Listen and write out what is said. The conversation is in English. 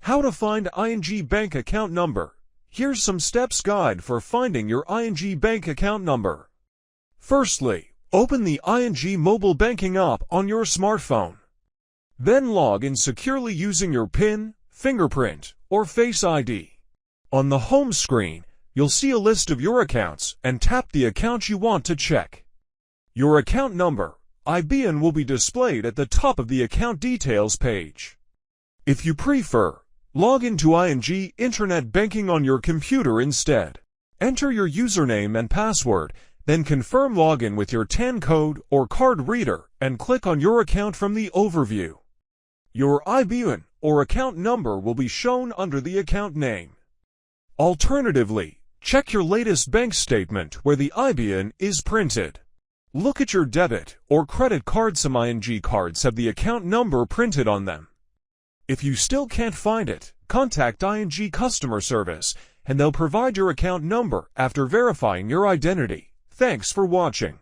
How to find ING bank account number. Here's some steps guide for finding your ING bank account number. Firstly, open the ING mobile banking app on your smartphone. Then log in securely using your PIN, fingerprint, or Face ID. On the home screen, you'll see a list of your accounts and tap the account you want to check. Your account number, IBAN, will be displayed at the top of the account details page. If you prefer, log into ING Internet Banking on your computer instead. Enter your username and password, then confirm login with your TAN code or card reader and click on your account from the overview. Your IBAN or account number will be shown under the account name. Alternatively, check your latest bank statement where the IBAN is printed. Look at your debit or credit card. Some ING cards have the account number printed on them. If you still can't find it, contact ING customer service and they'll provide your account number after verifying your identity. Thanks for watching.